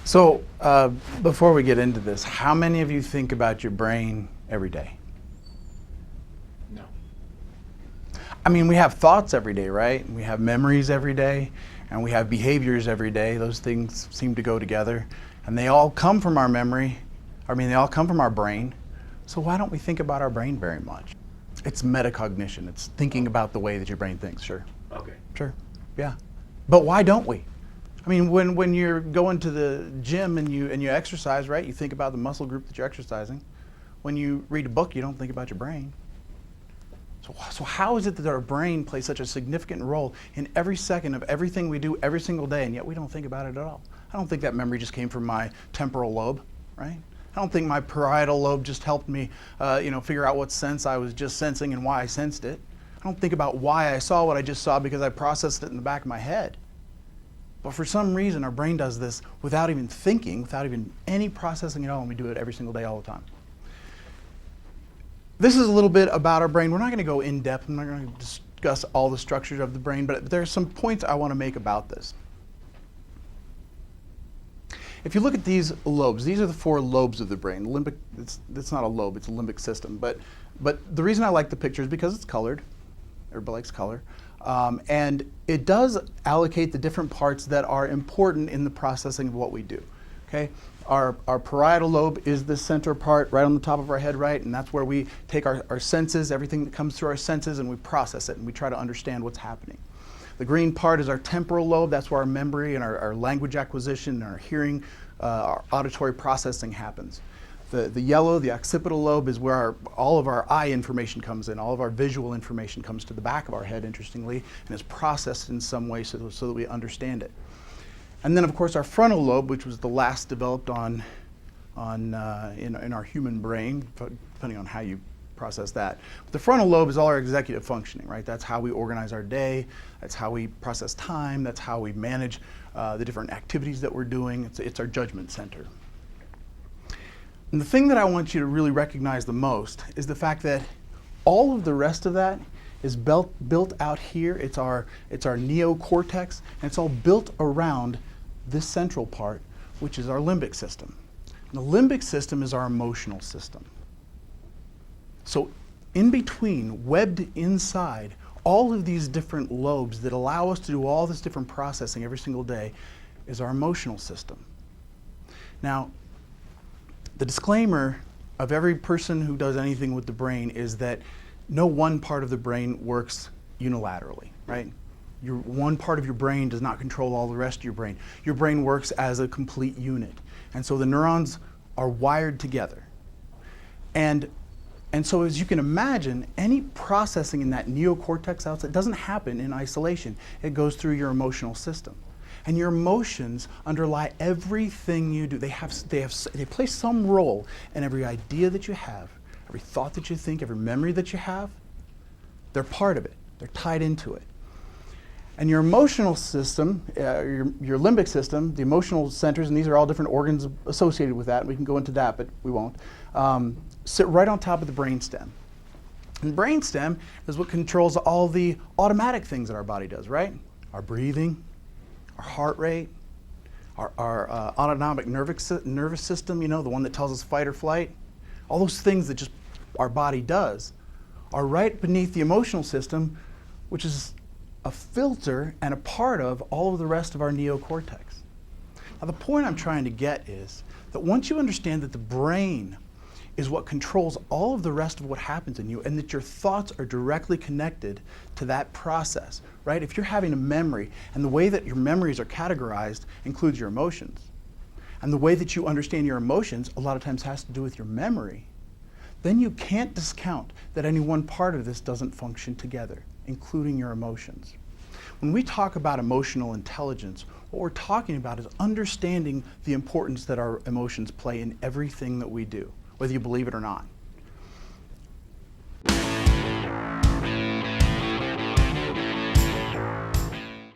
So before we get into this, how many of you think about your brain every day? No. I mean, we have thoughts every day, right? We have memories every day, and we have behaviors every day. Those things seem to go together, and they all come from our memory. I mean, they all come from our brain. So why don't we think about our brain very much? It's metacognition. It's thinking about the way that your brain thinks, sure. Okay. Sure, yeah. But why don't we? I mean, when you're going to the gym and you exercise, right, you think about the muscle group that you're exercising. When you read a book, you don't think about your brain. So how is it that our brain plays such a significant role in every second of everything we do every single day, and yet we don't think about it at all? I don't think that memory just came from my temporal lobe, right? I don't think my parietal lobe just helped me figure out what sense I was just sensing and why I sensed it. I don't think about why I saw what I just saw because I processed it in the back of my head. But for some reason, our brain does this without even thinking, without even any processing at all, and we do it every single day, all the time. This is a little bit about our brain. We're not going to go in depth. I'm not going to discuss all the structures of the brain, but there are some points I want to make about this. If you look at these lobes, these are the four lobes of the brain. Limbic, it's not a lobe, it's a limbic system. But the reason I like the picture is because it's colored. Everybody likes color. And it does allocate the different parts that are important in the processing of what we do. Okay? Our parietal lobe is the center part right on the top of our head, right? And that's where we take our senses, everything that comes through our senses, and we process it, and we try to understand what's happening. The green part is our temporal lobe. That's where our memory and our language acquisition and our hearing, our auditory processing happens. The yellow, the occipital lobe, is where all of our eye information comes in. All of our visual information comes to the back of our head, interestingly, and is processed in some way so that we understand it. And then, of course, our frontal lobe, which was the last developed in our human brain, depending on how you process that. But the frontal lobe is all our executive functioning, right? That's how we organize our day. That's how we process time. That's how we manage the different activities that we're doing. It's our judgment center. And the thing that I want you to really recognize the most is the fact that all of the rest of that is built out here. It's our neocortex, and it's all built around this central part, which is our limbic system. And the limbic system is our emotional system. So in between, webbed inside, all of these different lobes that allow us to do all this different processing every single day is our emotional system. Now, the disclaimer of every person who does anything with the brain is that no one part of the brain works unilaterally, right? One part of your brain does not control all the rest of your brain. Your brain works as a complete unit. And so the neurons are wired together. And so as you can imagine, any processing in that neocortex outside doesn't happen in isolation. It goes through your emotional system. And your emotions underlie everything you do. They play some role in every idea that you have, every thought that you think, every memory that you have. They're part of it. They're tied into it. And your emotional system, your limbic system, the emotional centers, and these are all different organs associated with that. We can go into that, but we won't. Sit right on top of the brainstem. And the brainstem is what controls all the automatic things that our body does, right? Our breathing, our heart rate, our autonomic nervous system, the one that tells us fight or flight. All those things that just our body does are right beneath the emotional system, which is a filter and a part of all of the rest of our neocortex. Now, the point I'm trying to get is that once you understand that the brain is what controls all of the rest of what happens in you, and that your thoughts are directly connected to that process, right? If you're having a memory, and the way that your memories are categorized includes your emotions, and the way that you understand your emotions a lot of times has to do with your memory, then you can't discount that any one part of this doesn't function together, including your emotions. When we talk about emotional intelligence, what we're talking about is understanding the importance that our emotions play in everything that we do, whether you believe it or not.